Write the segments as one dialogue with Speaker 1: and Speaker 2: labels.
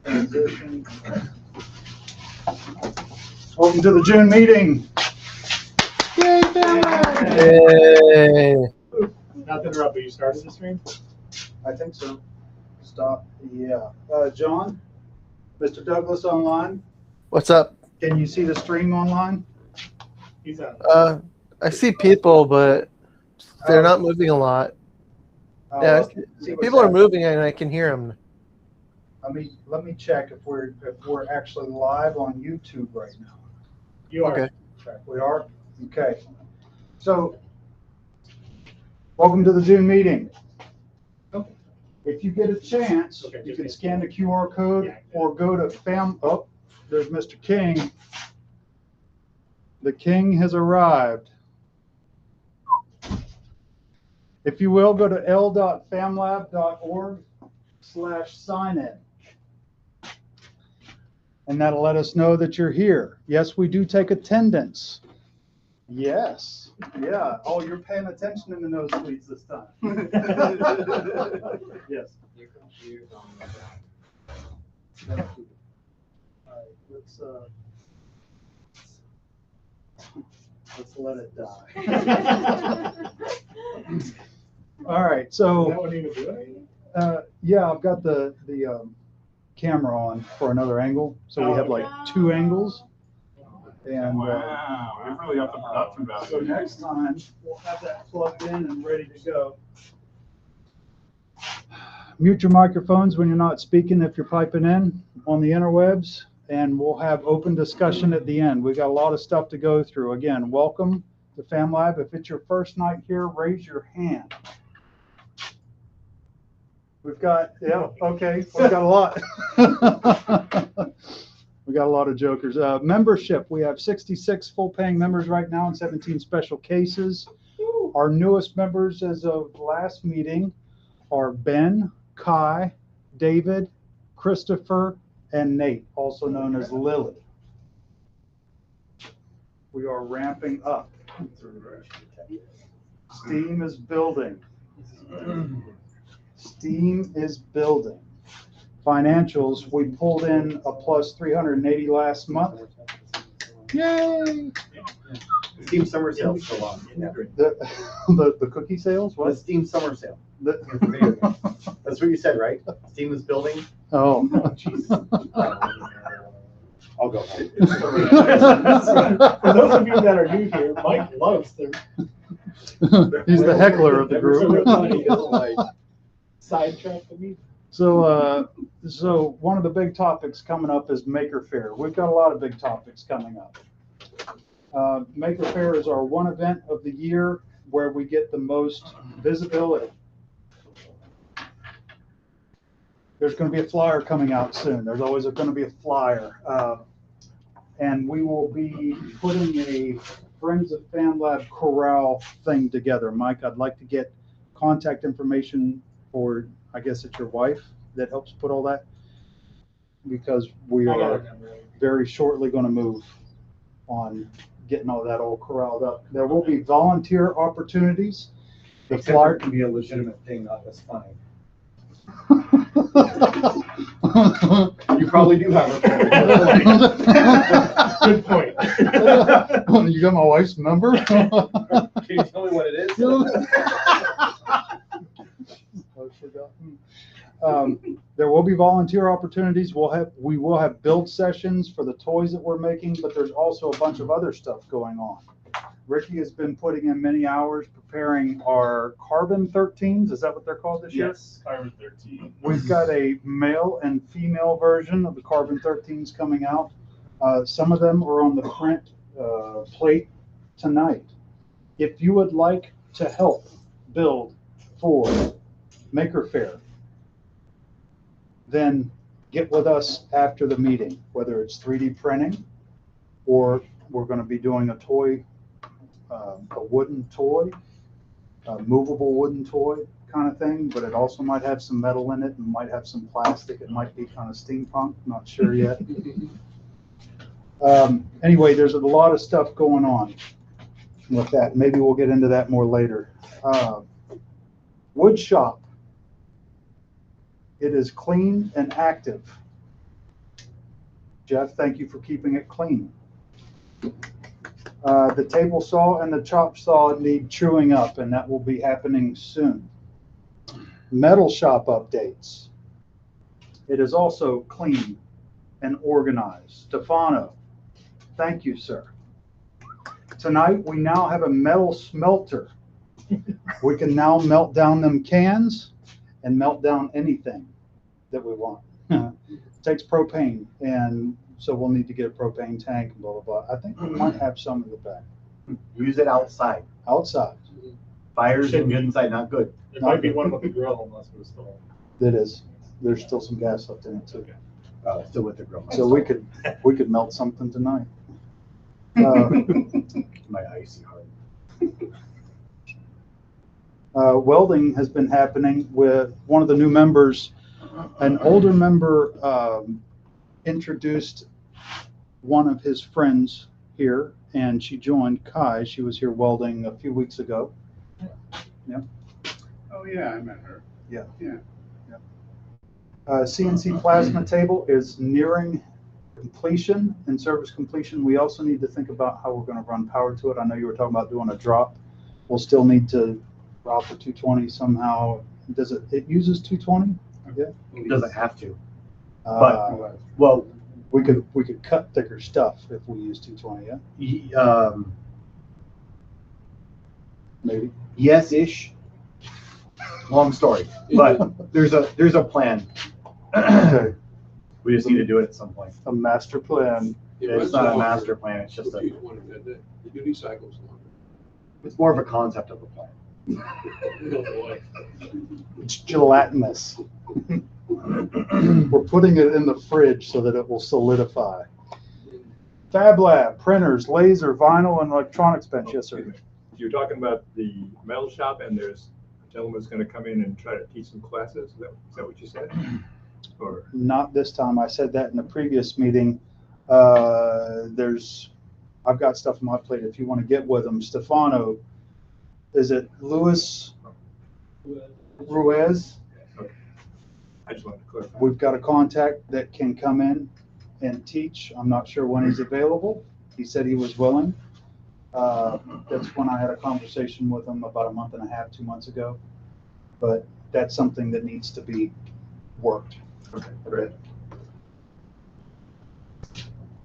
Speaker 1: Transition. Welcome to the June meeting.
Speaker 2: Yay, family!
Speaker 3: Hey.
Speaker 2: Not to interrupt, but you started the stream?
Speaker 1: I think so. Stop. Yeah. John, Mr. Douglas online.
Speaker 3: What's up?
Speaker 1: Can you see the stream online?
Speaker 2: He's on.
Speaker 3: I see people, but they're not moving a lot. Yeah,
Speaker 1: See what's
Speaker 3: people are
Speaker 1: happening.
Speaker 3: moving and I can hear them.
Speaker 1: Let me check if we're actually live on YouTube right now.
Speaker 2: You are.
Speaker 3: Okay.
Speaker 1: Check. We are? Okay. So, welcome to the June meeting.
Speaker 2: Okay.
Speaker 1: If you get a chance,
Speaker 2: Okay,
Speaker 1: you
Speaker 2: just
Speaker 1: can
Speaker 2: me.
Speaker 1: scan the QR code
Speaker 2: Yeah.
Speaker 1: or go to oh, there's Mr. King. The King has arrived. If you will, go to l.famlab.org/sign-in. And that'll let us know that you're here. Yes, we do take attendance. Yes. Yeah. Oh, you're paying attention in the nosebleeds this time. Yes. Thank you. All right, let's let it die. All right, so
Speaker 2: That wouldn't even do anything?
Speaker 1: yeah, I've got the camera on for another angle, so we have like two angles. And
Speaker 4: Wow, we really got the production value.
Speaker 1: so next time we'll have that plugged in and ready to go. Mute your microphones when you're not speaking if you're piping in on the interwebs, and we'll have open discussion at the end. We've got a lot of stuff to go through. Again, welcome to FamiLAB. If it's your first night here, raise your hand. We've got, yeah, okay, we've got a lot. We got a lot of jokers. Membership, we have 66 full-paying members right now and 17 special cases. Our newest members as of last meeting are Ben, Kai, David, Christopher, and Nate, also known as Lily. We are ramping up. Steam is building. Steam is building. Financials, we pulled in a plus 380 last month. Yay!
Speaker 5: Steam summer sale is still on.
Speaker 1: The cookie sales,
Speaker 5: The
Speaker 1: what?
Speaker 5: Steam summer sale.
Speaker 1: The-
Speaker 5: That's what you said, right? Steam is building.
Speaker 1: Oh.
Speaker 5: I'll go home.
Speaker 2: For those of you that are new here, Mike loves them.
Speaker 1: He's the heckler of the group.
Speaker 2: Sidetrack the meeting.
Speaker 1: So one of the big topics coming up is Maker Faire. We've got a lot of big topics coming up. Maker Faire is our one event of the year where we get the most visibility. There's going to be a flyer coming out soon. There's always going to be a flyer. And we will be putting a Friends of FamiLAB Corral thing together. Mike, I'd like to get contact information for, I guess it's your wife that helps put all that, because we are very shortly going to move on getting all that all corralled up. There will be volunteer opportunities. The
Speaker 5: Except
Speaker 1: flyer
Speaker 5: it can be a legitimate thing, not as funny. You probably do have a
Speaker 2: Good point.
Speaker 1: You got my wife's number?
Speaker 5: Can you tell me what it is?
Speaker 1: There will be volunteer opportunities. We will have build sessions for the toys that we're making, but there's also a bunch of other stuff going on. Ricky has been putting in many hours preparing our carbon 13s. Is that what they're called this year?
Speaker 4: Yes, Carbon 13.
Speaker 1: We've got a male and female version of the carbon 13s coming out. Some of them are on the print plate tonight. If you would like to help build for Maker Faire, then get with us after the meeting, whether it's 3D printing or we're going to be doing a toy, a wooden toy, a movable wooden toy kind of thing, but it also might have some metal in it and might have some plastic. It might be kind of steampunk, not sure yet. Anyway, there's a lot of stuff going on with that. Maybe we'll get into that more later. Wood shop. It is clean and active. Jeff, thank you for keeping it clean. The table saw and the chop saw need chewing up, and that will be happening soon. Metal shop updates. It is also clean and organized. Stefano, thank you, sir. Tonight, we now have a metal smelter. We can now melt down them cans and melt down anything that we want. It takes propane, and so we'll need to get a propane tank and blah, blah, blah. I think we might have some in the back.
Speaker 5: Use it outside.
Speaker 1: Outside,
Speaker 5: Fires in inside, not good.
Speaker 2: There might be one with the grill unless it was still.
Speaker 1: it is. There's still some gas left in it too.
Speaker 5: Still with the grill.
Speaker 1: So we could melt something tonight.
Speaker 5: My icy heart.
Speaker 1: Welding has been happening with one of the new members. An older member introduced one of his friends here, and she joined Kai. She was here welding a few weeks ago.
Speaker 4: Oh, yeah, I met her.
Speaker 1: Yeah.
Speaker 4: Yeah.
Speaker 1: CNC plasma table is nearing completion and service completion. We also need to think about how we're going to run power to it. I know you were talking about doing a drop. We'll still need to route the 220 somehow. It uses 220? Yeah.
Speaker 5: It doesn't have to.
Speaker 1: Uh,
Speaker 5: Well,
Speaker 1: we could cut thicker stuff if we use 220, yeah? Maybe.
Speaker 5: yes-ish. Long story, but there's a plan.
Speaker 1: Okay.
Speaker 5: We just need to do it at some point.
Speaker 1: A master plan.
Speaker 5: It's not a master plan, it's just
Speaker 6: The duty cycle's longer.
Speaker 5: it's more of a concept of a plan.
Speaker 6: Oh, boy.
Speaker 1: It's gelatinous. We're putting it in the fridge so that it will solidify. FamiLAB, printers, laser, vinyl, and electronics bench. Yes, sir.
Speaker 7: You're talking about the metal shop, and there's a gentleman who's going to come in and try to teach some classes. Is that what you said? Or
Speaker 1: Not this time. I said that in the previous meeting. I've got stuff on my plate if you want to get with them. Stefano, is it Luis Ruiz?
Speaker 7: I just wanted to clarify.
Speaker 1: We've got a contact that can come in and teach. I'm not sure when he's available. He said he was willing. That's when I had a conversation with him about a month and a half, 2 months ago. But that's something that needs to be worked.
Speaker 7: Okay, great.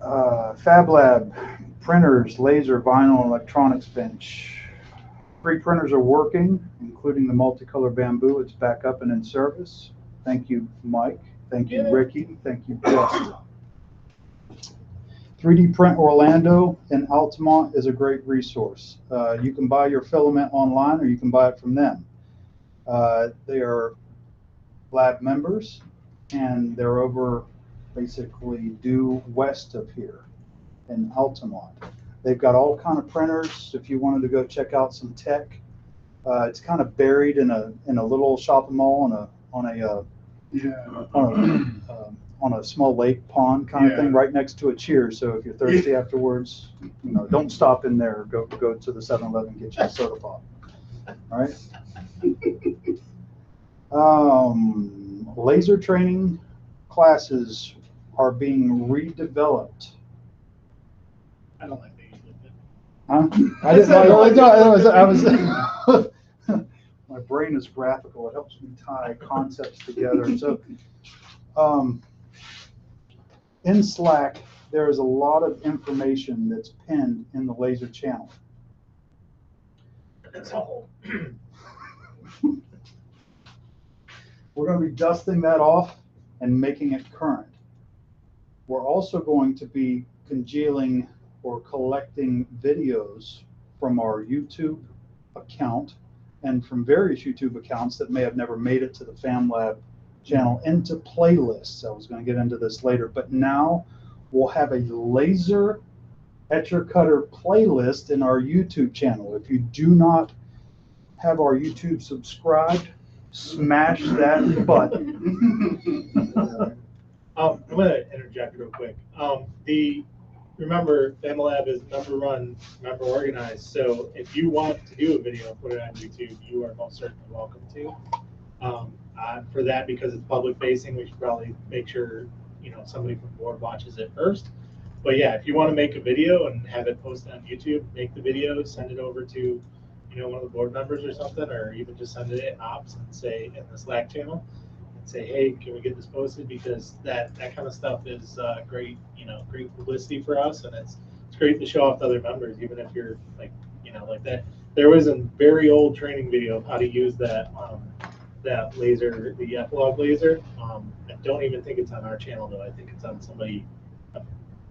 Speaker 1: FamiLAB, printers, laser, vinyl, electronics bench. 3 printers are working, including the multicolor bamboo. It's back up and in service. Thank you, Mike. Thank you, Ricky. Thank you, Justin. 3D Print Orlando in Altamont is a great resource. You can buy your filament online or you can buy it from them. They are lab members, and they're over basically due west of here in Altamont. They've got all kind of printers. If you wanted to go check out some tech, it's kind of buried in a little shopping mall on a small lake pond kind of thing, right next to a Cheers. So if you're thirsty afterwards, don't stop in there. Go to the 7-Eleven, get you a soda pop. All right. Laser training classes are being redeveloped.
Speaker 2: I don't like the usually.
Speaker 1: Huh? I didn't know. I was my brain is graphical. It helps me tie concepts together. So, in Slack, there is a lot of information that's pinned in the laser channel.
Speaker 2: That's all.
Speaker 1: We're going to be dusting that off and making it current. We're also going to be congealing or collecting videos from our YouTube account and from various YouTube accounts that may have never made it to the FamiLAB channel into playlists. I was going to get into this later, but now we'll have a laser etcher cutter playlist in our YouTube channel. If you do not have our YouTube subscribed, smash that button.
Speaker 2: I'm going to interject real quick. Remember, FamiLAB is member run, member organized. So if you want to do a video and put it on YouTube, you are most certainly welcome to. For that, because it's public facing, we should probably make sure, somebody from the board watches it first. But yeah, if you want to make a video and have it posted on YouTube, make the video, send it over to one of the board members or something, or even just send it in ops and say in the Slack channel and say, hey, can we get this posted? Because that kind of stuff is great, great publicity for us, and it's great to show off to other members, even if you're like that. There was a very old training video of how to use that laser, the FamiLAB laser. I don't even think it's on our channel though. I think it's on somebody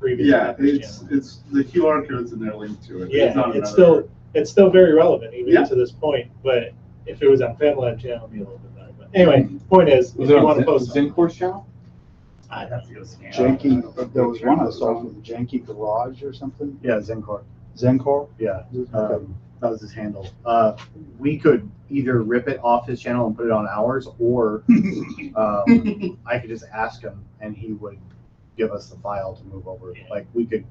Speaker 2: previous.
Speaker 4: Yeah,
Speaker 2: member's
Speaker 4: it's
Speaker 2: channel.
Speaker 4: the QR code's in there linked to it.
Speaker 2: Yeah,
Speaker 4: not
Speaker 2: it's
Speaker 4: another-
Speaker 2: still very relevant even
Speaker 4: Yeah.
Speaker 2: to this point. But if it was on FamiLAB channel, it'd be a little bit better. But anyway, point is, if you want to post something,
Speaker 4: Zencore's channel?
Speaker 5: I'd have to go scan.
Speaker 1: Janky, there was one I saw from Janky Garage or something.
Speaker 5: Yeah, Zencor.
Speaker 1: Zencor?
Speaker 5: Yeah,
Speaker 1: Okay.
Speaker 5: that was his handle. We could either rip it off his channel and put it on ours, or I could just ask him and he would give us the file to move over. Like we could,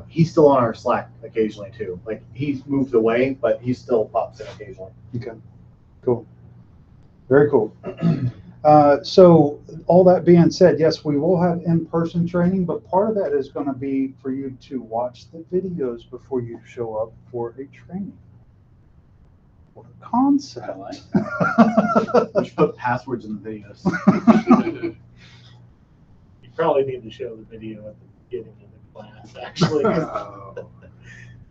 Speaker 5: he's still on our Slack occasionally too. Like he's moved away, but he still pops in occasionally.
Speaker 1: Okay, cool. Very cool. So all that being said, yes, we will have in-person training, but part of that is going to be for you to watch the videos before you show up for a training. What a concept.
Speaker 5: We should put passwords in the videos.
Speaker 2: you probably need to show the video at the beginning of the class. Actually,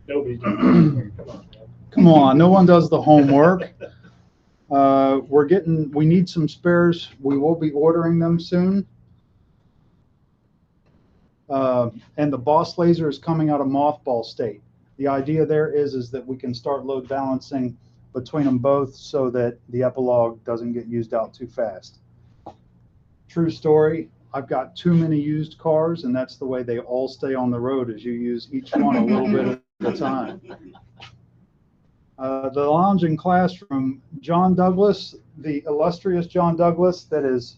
Speaker 2: nobody's doing it. Come on, man.
Speaker 1: Come on, no one does the homework. We need some spares. We will be ordering them soon. And the Boss laser is coming out of mothball state. The idea there is that we can start load balancing between them both so that the epilogue doesn't get used out too fast. True story. I've got too many used cars, and that's the way they all stay on the road, is you use each one a little bit at a time. The lounge and classroom, John Douglas, the illustrious John Douglas, that is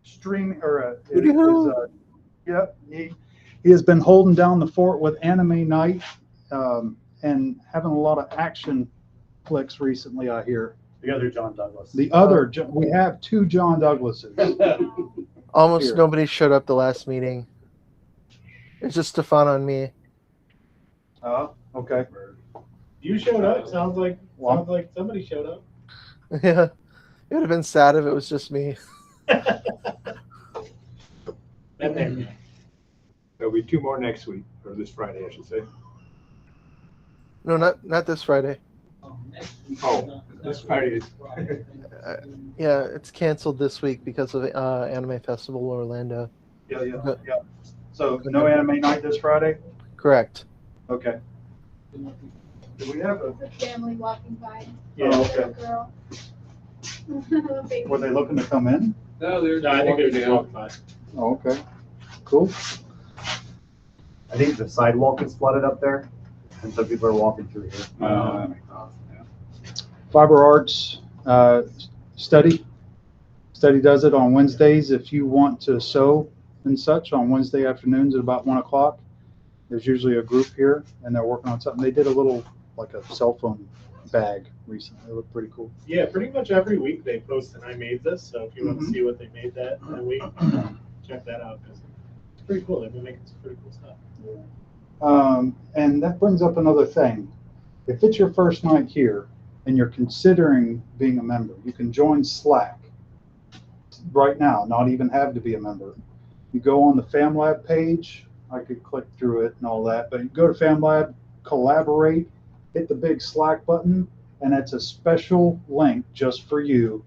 Speaker 1: streaming he has been holding down the fort with Anime Night and having a lot of action flicks recently, I hear.
Speaker 5: The other John Douglas.
Speaker 1: We have two John Douglases.
Speaker 3: Almost
Speaker 1: Here.
Speaker 3: nobody showed up the last meeting. It's just Stefan and me.
Speaker 1: Okay.
Speaker 2: You showed up. Sounds like somebody showed up.
Speaker 3: Yeah, it would have been sad if it was just me.
Speaker 2: And then
Speaker 7: There'll be 2 more next week, or this Friday, I should say.
Speaker 3: No, not this Friday.
Speaker 7: Oh, this Friday is.
Speaker 3: Yeah, it's canceled this week because of Anime Festival Orlando.
Speaker 1: Yeah. So no Anime Night this Friday?
Speaker 3: Correct.
Speaker 1: Okay. Do we have
Speaker 8: The family walking by.
Speaker 2: Yeah.
Speaker 1: Oh, okay.
Speaker 8: Little girl. Baby.
Speaker 1: Were they looking to come in?
Speaker 6: No, they're
Speaker 2: no, I think
Speaker 6: walking
Speaker 2: they're just
Speaker 6: down.
Speaker 2: walking by.
Speaker 1: Oh, okay. Cool.
Speaker 5: I think the sidewalk is flooded up there, and so people are walking through here.
Speaker 1: Fiber Arts study. Study does it on Wednesdays. If you want to sew and such on Wednesday afternoons at about 1 o'clock, there's usually a group here and they're working on something. They did a little, like a cell phone bag recently. It looked pretty cool.
Speaker 2: Yeah, pretty much every week they post and I made this. So if you want to see what they made that week, check that out because it's pretty cool. They've been making some pretty cool stuff.
Speaker 1: And that brings up another thing. If it's your first night here and you're considering being a member, you can join Slack right now, not even have to be a member. You go on the FamiLAB page. I could click through it and all that, but you go to FamiLAB, collaborate, hit the big Slack button, and it's a special link just for you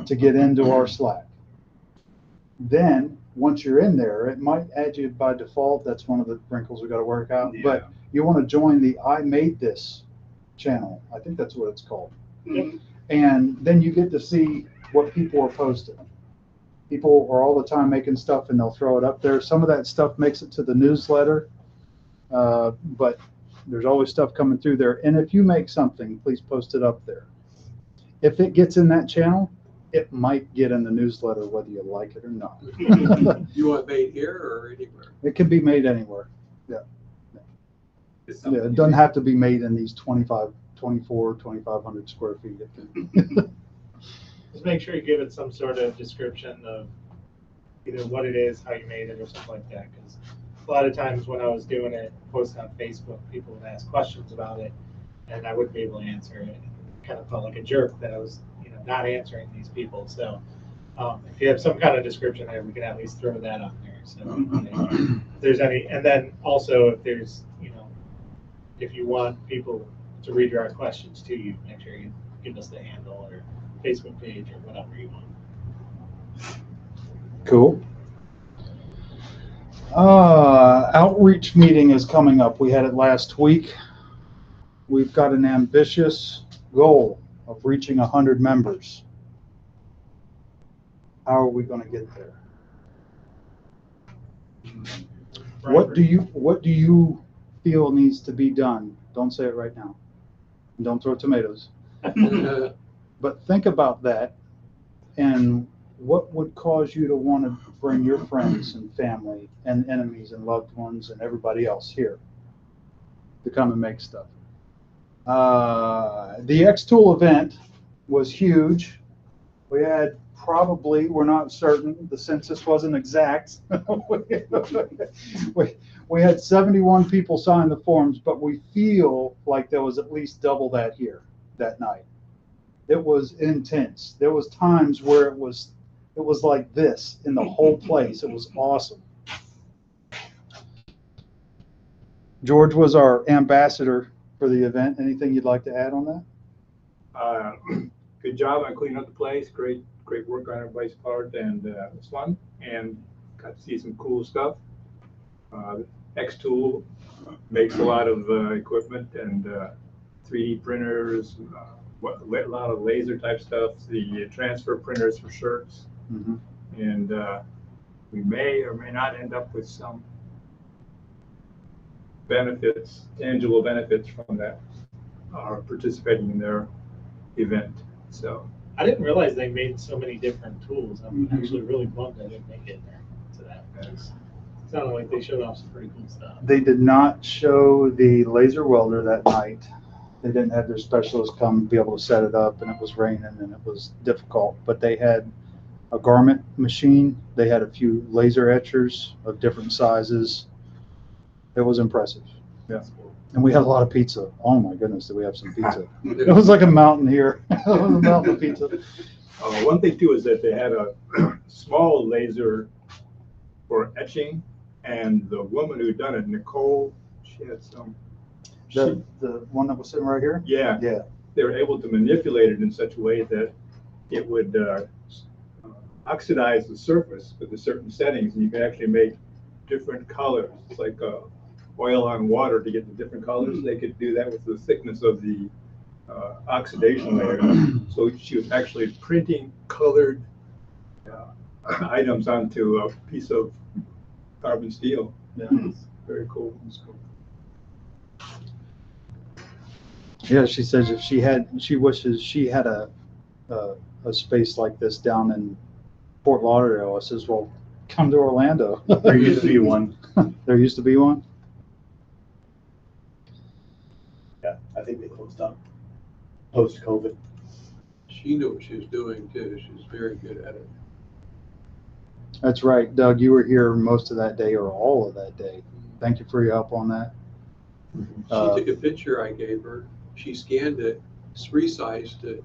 Speaker 1: to get into our Slack. Then, once you're in there, it might add you by default. That's one of the wrinkles we got to work out. But you want to join the I Made This channel. I think that's what it's called.
Speaker 2: Yep.
Speaker 1: And then you get to see what people are posting. People are all the time making stuff and they'll throw it up there. Some of that stuff makes it to the newsletter, but there's always stuff coming through there. And if you make something, please post it up there. If it gets in that channel, it might get in the newsletter whether you like it or not.
Speaker 6: You want made here or anywhere?
Speaker 1: It can be made anywhere. Yeah, it doesn't have to be made in these 2,500 square feet. It can.
Speaker 2: Just make sure you give it some sort of description of either what it is, how you made it, or something like that. Because a lot of times when I was doing it, posting on Facebook, people would ask questions about it, and I wouldn't be able to answer it. Kind of felt like a jerk that I was, not answering these people. So if you have some kind of description there, we can at least throw that on there. So if there's any, and then also if there's, if you want people to redirect questions to you, make sure you give us the handle or Facebook page or whatever you want.
Speaker 1: Cool. Outreach meeting is coming up. We had it last week. We've got an ambitious goal of reaching 100 members. How are we going to get there? What do you feel needs to be done? Don't say it right now. Don't throw tomatoes. But think about that, and what would cause you to want to bring your friends and family and enemies and loved ones and everybody else here to come and make stuff? The X-Tool event was huge. We had probably, we're not certain, the census wasn't exact. we had 71 people sign the forms, but we feel like there was at least double that here that night. It was intense. There was times where it was like this in the whole place. It was awesome. George was our ambassador for the event. Anything you'd like to add on that?
Speaker 7: Good job on cleaning up the place. Great work on everybody's part, and it was fun. And got to see some cool stuff. X-Tool makes a lot of equipment and 3D printers, a lot of laser type stuff. The transfer printers for shirts, and we may or may not end up with some benefits, tangible benefits from that, participating in their event. So
Speaker 2: I didn't realize they made so many different tools. I'm actually really bummed I didn't make it there to that. It sounded like they showed off some pretty cool stuff.
Speaker 1: They did not show the laser welder that night. They didn't have their specialists come be able to set it up, and it was raining and it was difficult. But they had a garment machine. They had a few laser etchers of different sizes. It was impressive. Yeah. And we had a lot of pizza. Oh my goodness, did we have some pizza? It was like a mountain here. It was a mountain of pizza.
Speaker 7: One thing too is that they had a small laser for etching, and the woman who done it, Nicole, she had some.
Speaker 1: The one that was sitting right here?
Speaker 7: Yeah.
Speaker 1: Yeah.
Speaker 7: They were able to manipulate it in such a way that it would oxidize the surface with the certain settings, and you can actually make different colors. It's like oil on water to get the different colors. They could do that with the thickness of the oxidation layer. So she was actually printing colored items onto a piece of carbon steel.
Speaker 1: Yeah.
Speaker 7: Very cool. It's cool.
Speaker 1: Yeah, she says if she wishes she had a space like this down in Fort Lauderdale. I says, well, come to Orlando.
Speaker 5: There used to be one.
Speaker 1: There used to be one?
Speaker 5: Yeah, I think they closed up post-COVID.
Speaker 6: She knew what she was doing too. She was very good at it.
Speaker 1: That's right. Doug, you were here most of that day or all of that day. Thank you for your help on that.
Speaker 6: She took a picture I gave her. She scanned it, resized it,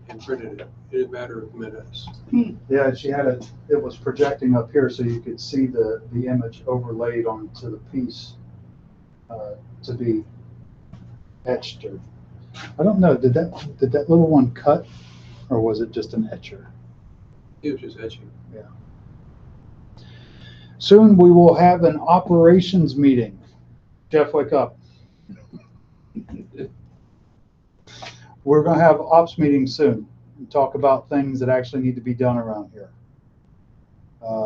Speaker 6: and printed it in a matter of minutes.
Speaker 1: Yeah, she had it was projecting up here so you could see the image overlaid onto the piece to be etched. Or I don't know, did that little one cut, or was it just an etcher?
Speaker 6: It was just etching.
Speaker 1: Yeah. Soon we will have an operations meeting. Jeff, wake up. We're going to have ops meetings soon and talk about things that actually need to be done around here.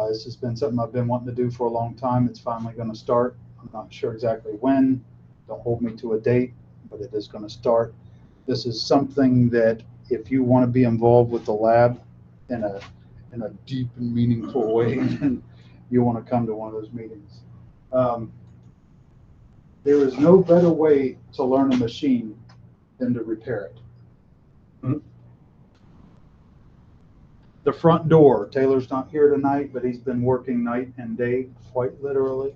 Speaker 1: This has been something I've been wanting to do for a long time. It's finally going to start. I'm not sure exactly when. Don't hold me to a date, but it is going to start. This is something that if you want to be involved with the lab in a deep and meaningful way, then you want to come to one of those meetings. There is no better way to learn a machine than to repair it. The front door, Taylor's not here tonight, but he's been working night and day, quite literally,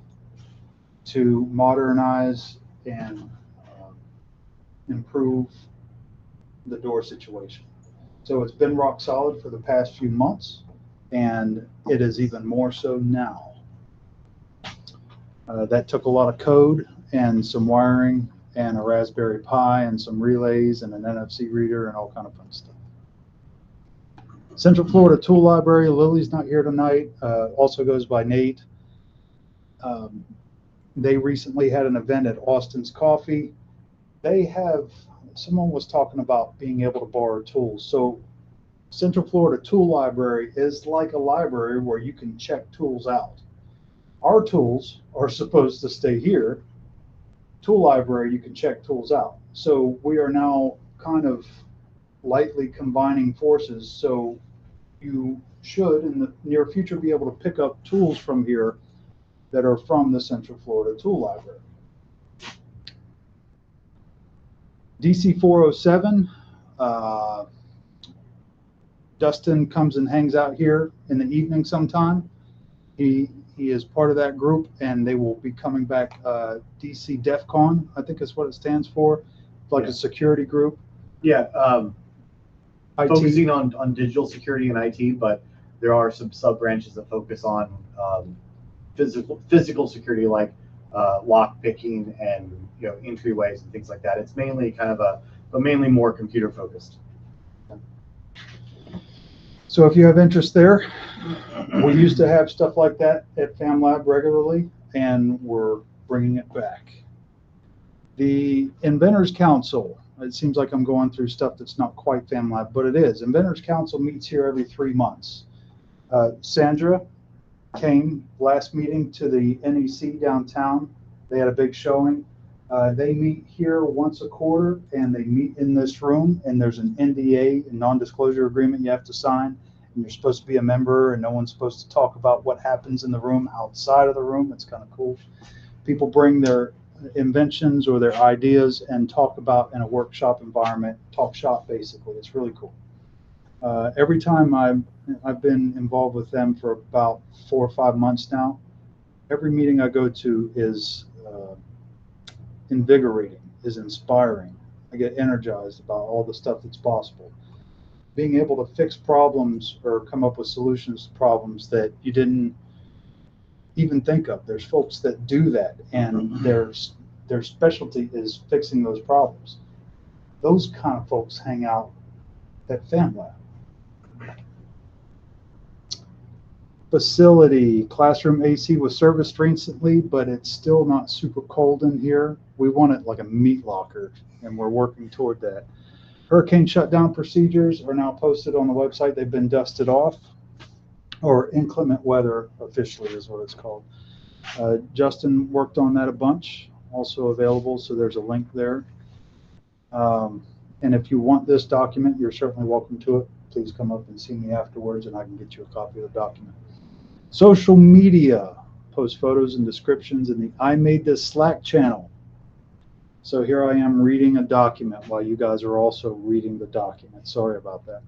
Speaker 1: to modernize and improve the door situation. So it's been rock solid for the past few months, and it is even more so now. That took a lot of code and some wiring and a Raspberry Pi and some relays and an NFC reader and all kind of fun stuff. Central Florida Tool Library, Lily's not here tonight, also goes by Nate. They recently had an event at Austin's Coffee. Someone was talking about being able to borrow tools. So Central Florida Tool Library is like a library where you can check tools out. Our tools are supposed to stay here. Tool Library, you can check tools out. So we are now kind of lightly combining forces. So you should, in the near future, be able to pick up tools from here that are from the Central Florida Tool Library. DC 407, Dustin comes and hangs out here in the evening sometime. He is part of that group, and they will be coming back. DC DEF CON, I think is what it stands for, like a security group.
Speaker 5: Yeah,
Speaker 1: IT.
Speaker 5: focusing on digital security and IT, but there are some sub branches that focus on physical security, like lock picking and entryways and things like that. It's mainly kind of but mainly more computer focused.
Speaker 1: So if you have interest there, we used to have stuff like that at FamiLAB regularly, and we're bringing it back. The Inventors Council, it seems like I'm going through stuff that's not quite FamiLAB, but it is. Inventors Council meets here every 3 months. Sandra came last meeting to the NEC downtown. They had a big showing. They meet here once a quarter, and they meet in this room, and there's an NDA, a non-disclosure agreement you have to sign, and you're supposed to be a member, and no one's supposed to talk about what happens in the room outside of the room. It's kind of cool. People bring their inventions or their ideas and talk about in a workshop environment, talk shop basically. It's really cool. Every time I've been involved with them for about 4 or 5 months now, every meeting I go to is invigorating, is inspiring. I get energized about all the stuff that's possible. Being able to fix problems or come up with solutions to problems that you didn't even think of. There's folks that do that, and their specialty is fixing those problems. Those kind of folks hang out at FamiLAB. Facility, classroom AC was serviced recently, but it's still not super cold in here. We want it like a meat locker, and we're working toward that. Hurricane shutdown procedures are now posted on the website. They've been dusted off, or inclement weather officially is what it's called. Justin worked on that a bunch, also available, so there's a link there. And if you want this document, you're certainly welcome to it. Please come up and see me afterwards, and I can get you a copy of the document. Social media, post photos and descriptions in the I Made This Slack channel. So here I am reading a document while you guys are also reading the document. Sorry about that.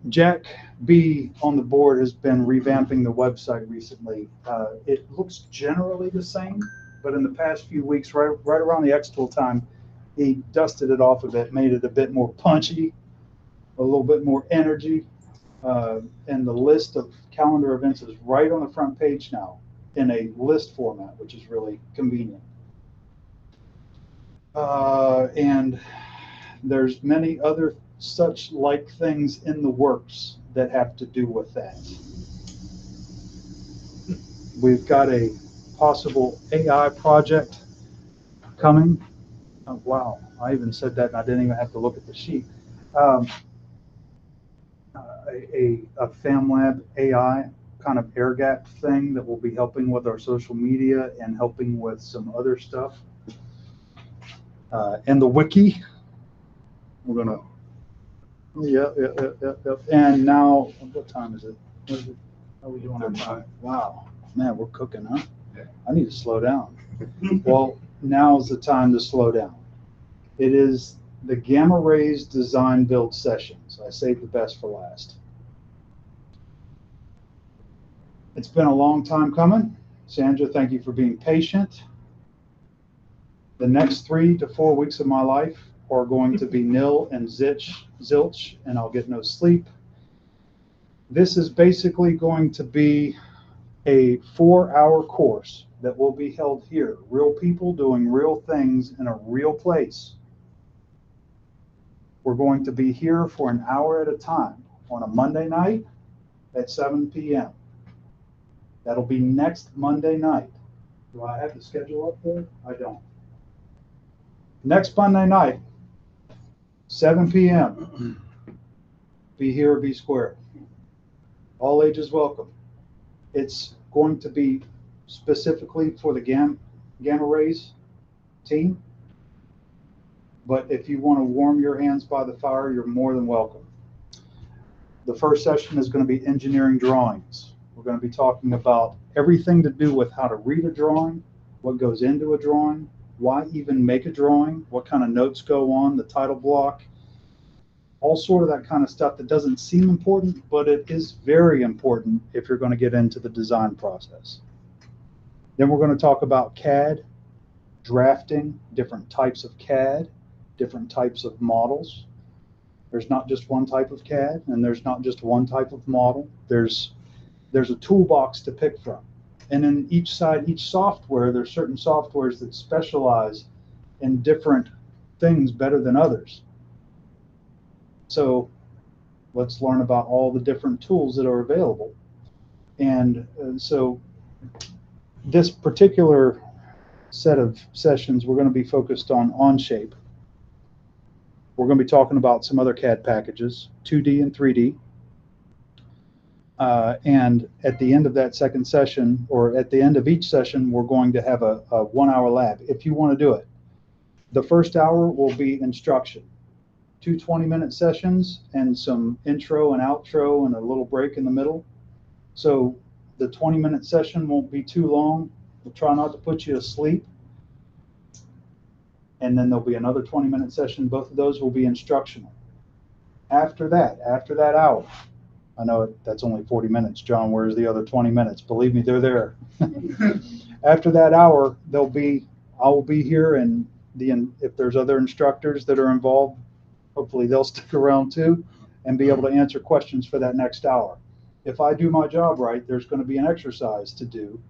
Speaker 1: Jack B on the board has been revamping the website recently. It looks generally the same, but in the past few weeks, right around the X-Tool time, he dusted it off a bit, made it a bit more punchy, a little bit more energy. And the list of calendar events is right on the front page now in a list format, which is really convenient. And there's many other such like things in the works that have to do with that. We've got a possible AI project coming. Oh, wow, I even said that and I didn't even have to look at the sheet. A FamiLAB AI kind of air gap thing that will be helping with our social media and helping with some other stuff. And the wiki, we're gonna, yeah. And now, what time is it? How are we doing on time? Wow, man, we're cooking, huh?
Speaker 4: Yeah.
Speaker 1: I need to slow down. Well, now is the time to slow down. It is the gamma rays design build sessions. I saved the best for last. It's been a long time coming. Sandra, thank you for being patient. The next 3 to 4 weeks of my life are going to be nil and zilch, and I'll get no sleep. This is basically going to be a 4-hour course that will be held here. Real people doing real things in a real place. We're going to be here for an hour at a time on a Monday night at 7 p.m. That'll be next Monday night. Do I have the schedule up there? I don't. Next Monday night, 7 p.m. Be here or be square. All ages welcome. It's going to be specifically for the gamma rays team. But if you want to warm your hands by the fire, you're more than welcome. The first session is going to be engineering drawings. We're going to be talking about everything to do with how to read a drawing, what goes into a drawing, why even make a drawing, what kind of notes go on the title block, all sort of that kind of stuff that doesn't seem important, but it is very important if you're going to get into the design process. Then we're going to talk about CAD, drafting, different types of CAD, different types of models. There's not just one type of CAD, and there's not just one type of model. There's a toolbox to pick from. And in each software, there's certain softwares that specialize in different things better than others. So let's learn about all the different tools that are available. And so this particular set of sessions, we're going to be focused on Onshape. We're going to be talking about some other CAD packages, 2D and 3D. And at the end of that second session, or at the end of each session, we're going to have a 1-hour lab, if you want to do it. The first hour will be instruction. 2 20-minute sessions and some intro and outro and a little break in the middle. So the 20-minute session won't be too long. We'll try not to put you to sleep. And then there'll be another 20-minute session. Both of those will be instructional. After that hour, I know that's only 40 minutes, John. Where's the other 20 minutes? Believe me, they're there. After that hour, I will be here, and if there's other instructors that are involved, hopefully they'll stick around too and be able to answer questions for that next hour. If I do my job right, there's going to be an exercise to do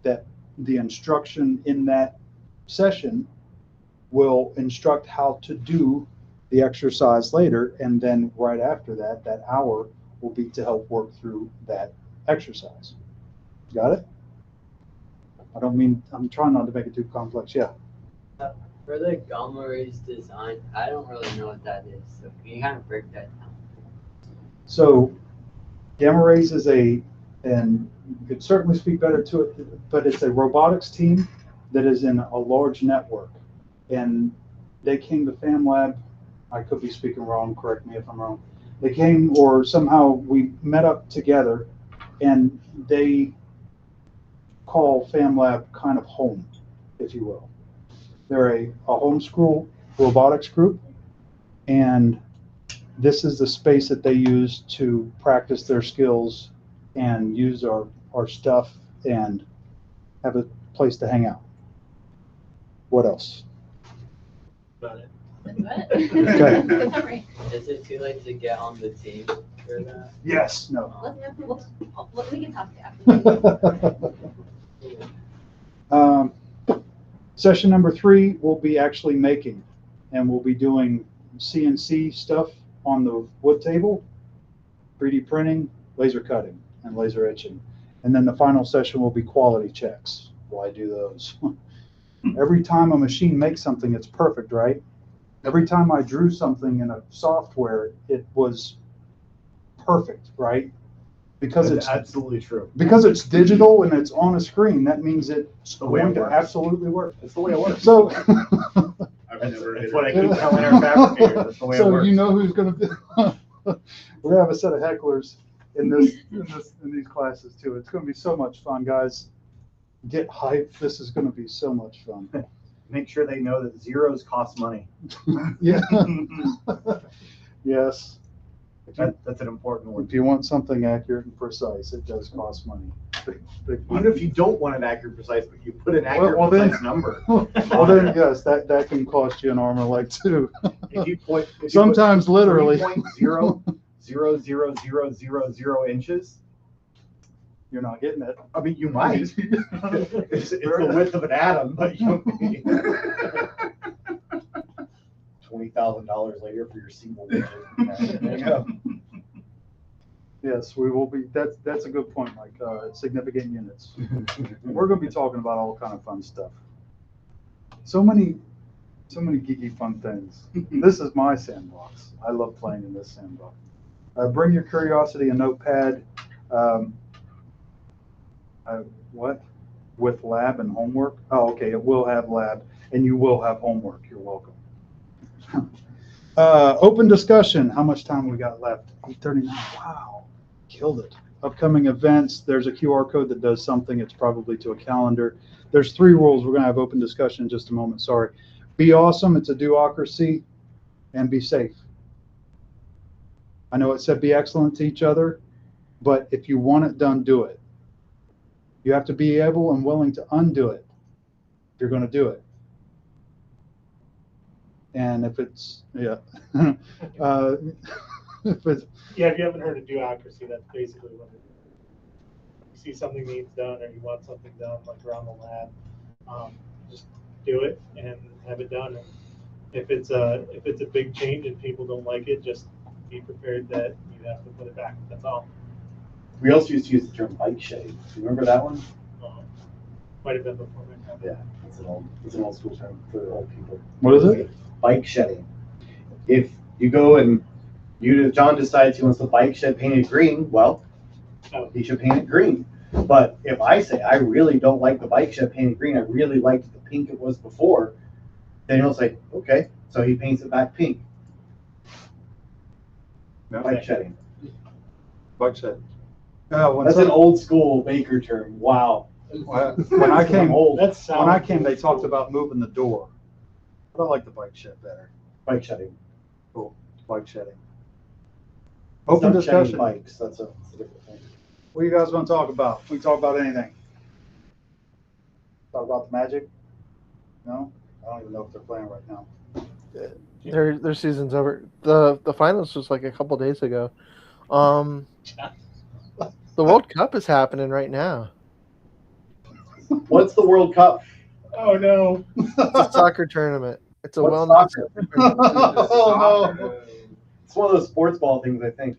Speaker 1: that the instruction in that session will instruct how to do the exercise later, and then right after that, that hour will be to help work through that exercise. Got it? I'm trying not to make it too complex. Yeah.
Speaker 9: For the gamma rays design, I don't really know what that is. So can you kind of break that down?
Speaker 1: So gamma rays is and you could certainly speak better to it, but it's a robotics team that is in a large network. And they came to FamiLAB. I could be speaking wrong. Correct me if I'm wrong. They came, or somehow we met up together, and they call FamiLAB kind of home, if you will. They're a homeschool robotics group, and this is the space that they use to practice their skills and use our stuff and have a place to hang out. What else?
Speaker 2: About it.
Speaker 1: Okay.
Speaker 8: Good summary.
Speaker 9: Is it too late to get on the team for that?
Speaker 1: Yes. No.
Speaker 8: We can talk after.
Speaker 1: Session number 3 will be actually making, and we'll be doing CNC stuff on the wood table, 3D printing, laser cutting, and laser etching. And then the final session will be quality checks. Why do those? Every time a machine makes something, it's perfect, right? Every time I drew something in a software, it was perfect, right? Because it's
Speaker 5: absolutely true.
Speaker 1: Because it's digital and it's on a screen, that means it's going to absolutely work.
Speaker 5: It's the way it works.
Speaker 1: So
Speaker 5: It's what I keep telling our fabricators. That's the way it
Speaker 1: so
Speaker 5: works.
Speaker 1: you know who's going to be. We're gonna have a set of hecklers in these classes too. It's going to be so much fun, guys. Get hyped. This is going to be so much fun.
Speaker 5: Make sure they know that zeros cost money.
Speaker 1: Yeah. Yes.
Speaker 5: That's an important one.
Speaker 1: If you want something accurate and precise, it does cost money. big
Speaker 5: Even if you don't want an accurate, precise, but you put an accurate,
Speaker 1: Well, then-
Speaker 5: precise number.
Speaker 1: Well, then, yes, that can cost you an arm and leg too.
Speaker 5: If you put
Speaker 1: Sometimes literally.
Speaker 5: 3.00000 inches,
Speaker 1: You're not getting it.
Speaker 5: I mean, you might. It's the width of an atom, but you $20,000 later for your single widget. There you go.
Speaker 1: Yes, we will be, that's a good point, Mike, significant units. We're gonna be talking about all kind of fun stuff. So many geeky fun things. This is my sandbox. I love playing in this sandbox. Bring your curiosity and notepad. What? With lab and homework? Oh, okay, it will have lab and you will have homework. You're welcome. Open discussion. How much time we got left? 8:39. Wow, killed it. Upcoming events. There's a QR code that does something. It's probably to a calendar. There's 3 rules. We're gonna have open discussion in just a moment. Sorry. Be awesome. It's a do-ocracy, and be safe. I know it said be excellent to each other, but if you want it done, do it. You have to be able and willing to undo it if you're going to do it. And if it's, yeah. If it's,
Speaker 2: Yeah, if you haven't heard of do-ocracy, that's basically what it is. You see something needs done or you want something done, like around the lab, just do it and have it done. And if it's a big change and people don't like it, just be prepared that you have to put it back. That's all.
Speaker 5: We also used to use the term bike shedding. Do you remember that one?
Speaker 2: Might have been before my time.
Speaker 5: Yeah, it's an old school term for old people.
Speaker 1: what is it?
Speaker 5: Bike shedding. If you go and John decides he wants the bike shed painted green, well, he should paint it green. But if I say I really don't like the bike shed painted green, I really liked the pink it was before, then he'll say, okay, so he paints it back pink. Bike shedding.
Speaker 7: Bike shed.
Speaker 5: That's an old school baker term. Wow.
Speaker 1: When I came,
Speaker 2: That's
Speaker 1: when I came, they talked about moving the door. But I like the bike shed better.
Speaker 5: Bike shedding.
Speaker 1: Cool. Bike shedding.
Speaker 5: It's
Speaker 1: Open
Speaker 5: not shedding
Speaker 1: discussion.
Speaker 5: bikes. That's a different thing.
Speaker 1: What do you guys want to talk about? We can talk about anything. Talk about the Magic? No? I don't even know if they're playing right now.
Speaker 3: Their season's over. The finals was like a couple days ago. The World Cup is happening right now.
Speaker 5: What's the World Cup?
Speaker 2: Oh no.
Speaker 3: It's a soccer tournament. It's a
Speaker 5: What's
Speaker 3: wellness.
Speaker 5: soccer?
Speaker 1: Oh, no.
Speaker 5: It's one of those sports ball things, I think.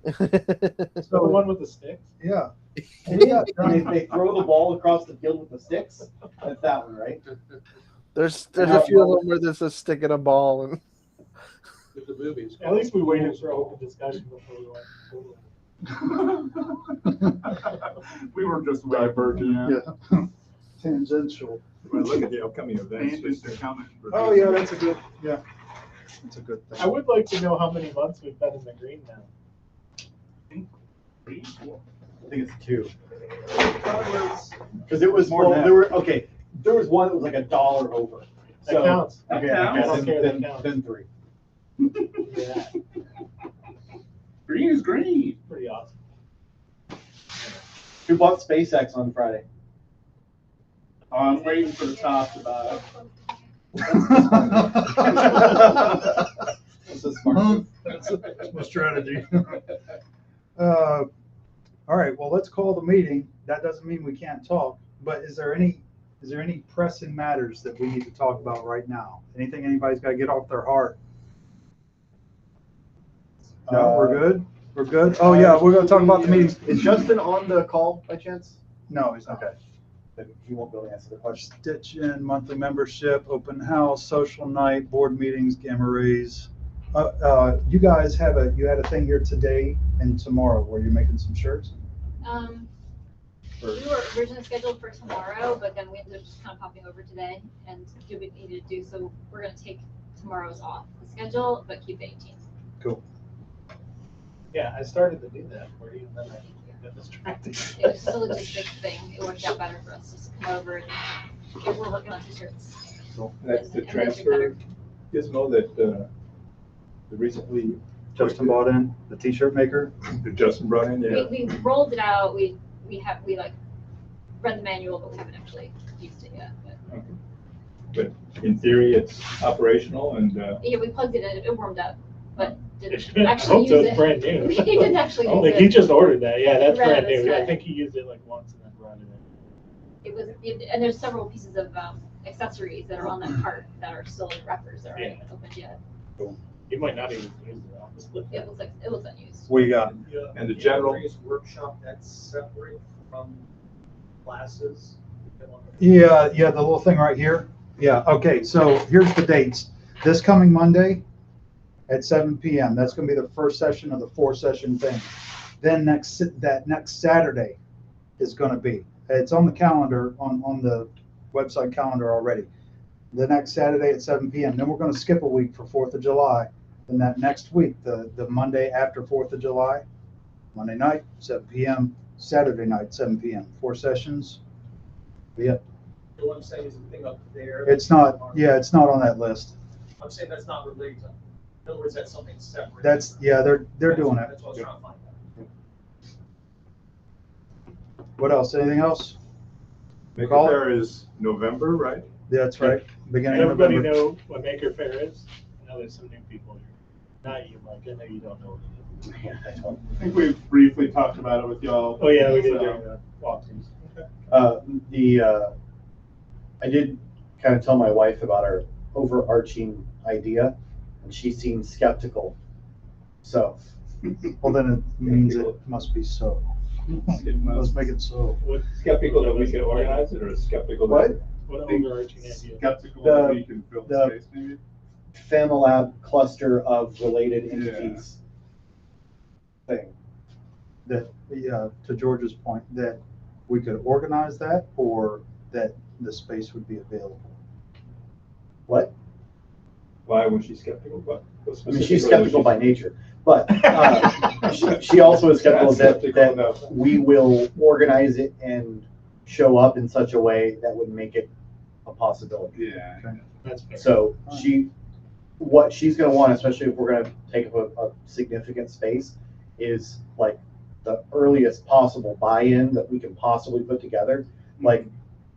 Speaker 2: The one with the sticks?
Speaker 1: Yeah.
Speaker 5: And they throw the ball across the field with the sticks. That's that one, right?
Speaker 3: There's a few of them where there's a stick and a ball and
Speaker 6: With the movies.
Speaker 2: At least we waited for open discussion before we went.
Speaker 7: We were just diverging.
Speaker 1: Yeah. Tangential.
Speaker 7: But look at the upcoming events, just to comment.
Speaker 1: Oh, yeah, that's a good, yeah. That's a good
Speaker 2: I
Speaker 1: thing.
Speaker 2: would like to know how many months we've been in the green now.
Speaker 5: I think it's 2. Because it was
Speaker 1: More than that.
Speaker 5: there were there was one that was like $1 over.
Speaker 2: That counts.
Speaker 5: Okay,
Speaker 7: That
Speaker 2: counts. I don't care, that
Speaker 5: then,
Speaker 2: counts.
Speaker 5: then 3.
Speaker 2: Yeah,
Speaker 7: Green is green.
Speaker 2: pretty awesome.
Speaker 5: Who bought SpaceX on Friday?
Speaker 7: I'm waiting for the top to buy.
Speaker 5: That's a smart move.
Speaker 1: That's a strategy. All right, well, let's call the meeting. That doesn't mean we can't talk, but is there any pressing matters that we need to talk about right now? Anything anybody's got to get off their heart? No, we're good? We're good? Oh, yeah, we're going to talk about the meetings.
Speaker 5: Is Justin on the call by chance?
Speaker 1: No, he's not.
Speaker 5: Okay. Then he won't be able to answer the question.
Speaker 1: Stitch in, monthly membership, open house, social night, board meetings, gamma rays. You guys had a thing here today and tomorrow where you're making some shirts?
Speaker 8: We were originally scheduled for tomorrow, but then we ended up just kind of popping over today and do what we needed to do. So we're going to take tomorrow's off the schedule, but keep the 18th.
Speaker 1: Cool.
Speaker 2: Yeah, I started to do that for you, and then I got distracted.
Speaker 8: It was just a logistics thing. It worked out better for us just to come over and we're working on t-shirts.
Speaker 7: That's the
Speaker 8: And
Speaker 7: transfer gizmo that recently
Speaker 1: Justin bought in, the t-shirt maker.
Speaker 7: that Justin brought in, yeah.
Speaker 8: We rolled it out. We read the manual, but we haven't actually used it yet. But
Speaker 7: But in theory, it's operational and,
Speaker 8: yeah, we plugged it in, it warmed up, but
Speaker 2: I
Speaker 8: didn't actually
Speaker 2: hope
Speaker 8: use
Speaker 2: so, it's
Speaker 8: it.
Speaker 2: brand new.
Speaker 8: He didn't actually
Speaker 2: Oh,
Speaker 8: use
Speaker 2: like
Speaker 8: it.
Speaker 2: he just ordered that, yeah, that's
Speaker 8: Right,
Speaker 2: brand new.
Speaker 8: that's
Speaker 2: I
Speaker 8: right.
Speaker 2: think he used it like once and then brought it in.
Speaker 8: And there's several pieces of accessories that are on that cart that are still in wrappers that aren't
Speaker 2: Yeah.
Speaker 8: even opened yet.
Speaker 2: He might not even use it, honestly.
Speaker 8: It looks unused.
Speaker 1: What you got?
Speaker 7: and the general,
Speaker 10: workshop, that's separate from classes.
Speaker 1: Yeah, the little thing right here. Yeah, okay, so here's the dates. This coming Monday at 7 PM, that's gonna be the first session of the 4-session thing. Then that next Saturday is gonna be, it's on the calendar, on the website calendar already. The next Saturday at 7 PM. Then we're gonna skip a week for 4th of July. Then that next week, the Monday after 4th of July, Monday night, 7 PM, Saturday night, 7 PM. 4 sessions. Yeah,
Speaker 10: The one I'm saying is the thing up there.
Speaker 1: it's not, it's not on that list.
Speaker 10: I'm saying that's not related to, in other words, that's something separate.
Speaker 1: That's, they're doing it.
Speaker 10: That's what I was trying to find out.
Speaker 1: What else? Anything else?
Speaker 7: Maker
Speaker 1: Call it.
Speaker 7: Faire is November, right?
Speaker 1: Yeah, that's right. Beginning
Speaker 2: And
Speaker 1: of
Speaker 2: everybody
Speaker 1: November.
Speaker 2: know what Maker Faire is? I know there's some new people here. Not you, Mike, I know you don't know what it is.
Speaker 5: Yeah, I don't.
Speaker 4: I think we briefly talked about it with y'all.
Speaker 2: Oh, yeah, we did
Speaker 4: So,
Speaker 2: during the walkthroughs.
Speaker 5: I did kind of tell my wife about our overarching idea, and she seemed skeptical. So,
Speaker 1: Well, then it means it must be so. Let's make it so.
Speaker 2: What,
Speaker 7: Skeptical that we can organize it, or skeptical that?
Speaker 5: what?
Speaker 2: what
Speaker 4: Think
Speaker 2: overarching idea?
Speaker 4: Skeptical
Speaker 5: The-
Speaker 4: that we can fill
Speaker 5: the-
Speaker 4: the space, maybe?
Speaker 5: FamiLAB cluster of related entities thing.
Speaker 1: That, to George's point, that we could organize that or that the space would be available.
Speaker 5: What?
Speaker 7: Why was she skeptical? What?
Speaker 5: I mean, she's skeptical by nature, but she also is skeptical that we will organize it and show up in such a way that would make it a possibility.
Speaker 4: Yeah.
Speaker 2: That's fair.
Speaker 5: So what she's gonna want, especially if we're gonna take up a significant space, is like the earliest possible buy-in that we can possibly put together. Like,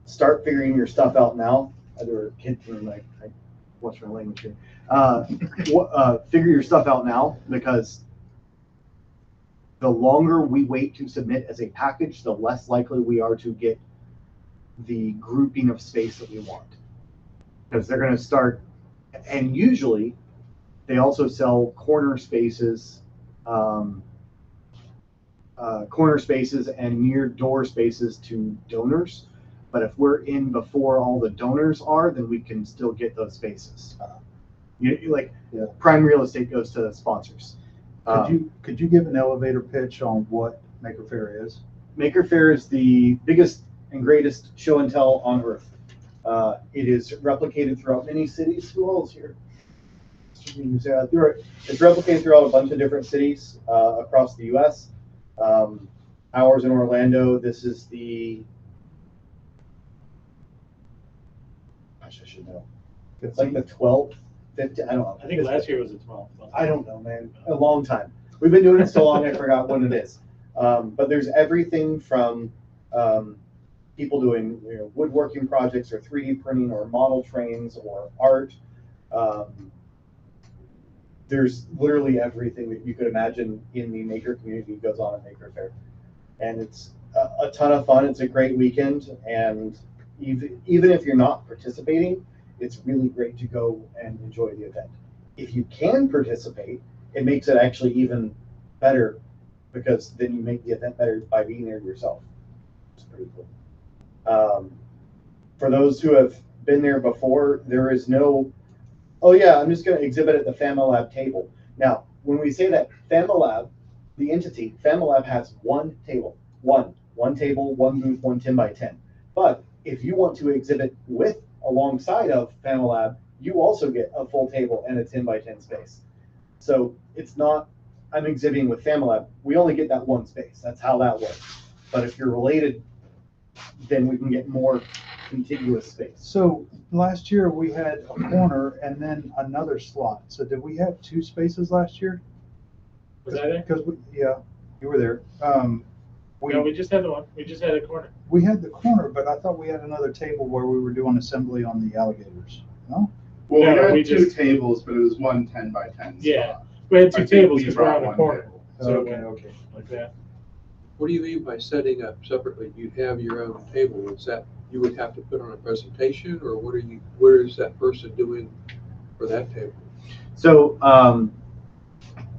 Speaker 5: start figuring your stuff out now. Other kids are like, what's my language here? Figure your stuff out now, because the longer we wait to submit as a package, the less likely we are to get the grouping of space that we want. Because they're going to start, and usually they also sell corner spaces and near door spaces to donors. But if we're in before all the donors are, then we can still get those spaces. Prime real estate goes to sponsors.
Speaker 1: Could you give an elevator pitch on what Maker Faire is?
Speaker 5: Maker Faire is the biggest and greatest show and tell on earth. It is replicated throughout many cities. Who else here? It's replicated throughout a bunch of different cities across the U.S. Ours in Orlando. This is the. Gosh, I should know. It's like the 12th, 15th. I don't know.
Speaker 2: I think last year was a 12.
Speaker 5: I don't know, man. A long time. We've been doing it so long, I forgot what it is. But there's everything from people doing woodworking projects or 3D printing or model trains or art. There's literally everything that you could imagine in the maker community goes on at Maker Faire. And it's a ton of fun. It's a great weekend. And even if you're not participating, it's really great to go and enjoy the event. If you can participate, it makes it actually even better, because then you make the event better by being there yourself. It's pretty cool. For those who have been there before, there is no, oh yeah, I'm just going to exhibit at the FamiLAB table. Now, when we say that FamiLAB, the entity, FamiLAB has one table, one table, one booth, one 10 by 10. But if you want to exhibit alongside of FamiLAB, you also get a full table and a 10 by 10 space. So it's not, I'm exhibiting with FamiLAB, we only get that one space. That's how that works. But if you're related, then we can get more contiguous space.
Speaker 1: So last year we had a corner and then another slot. So did we have 2 spaces last year?
Speaker 2: Was that it?
Speaker 1: Because you were there.
Speaker 2: No, we just had the one. We just had a corner.
Speaker 1: We had the corner, but I thought we had another table where we were doing assembly on the alligators. No?
Speaker 4: Well,
Speaker 2: No,
Speaker 4: we
Speaker 2: we
Speaker 4: had two
Speaker 2: just-
Speaker 4: tables, but it was one 10x10
Speaker 2: Yeah.
Speaker 4: spot.
Speaker 2: We had
Speaker 4: I
Speaker 2: two
Speaker 4: think
Speaker 2: tables
Speaker 4: we
Speaker 2: because we're
Speaker 4: brought
Speaker 2: on the
Speaker 4: one
Speaker 2: corner.
Speaker 4: table.
Speaker 2: So
Speaker 1: Okay, okay.
Speaker 2: like that.
Speaker 6: What do you mean by setting up separately? You have your own table. Is that you would have to put on a presentation, or what is that person doing for that table?
Speaker 5: So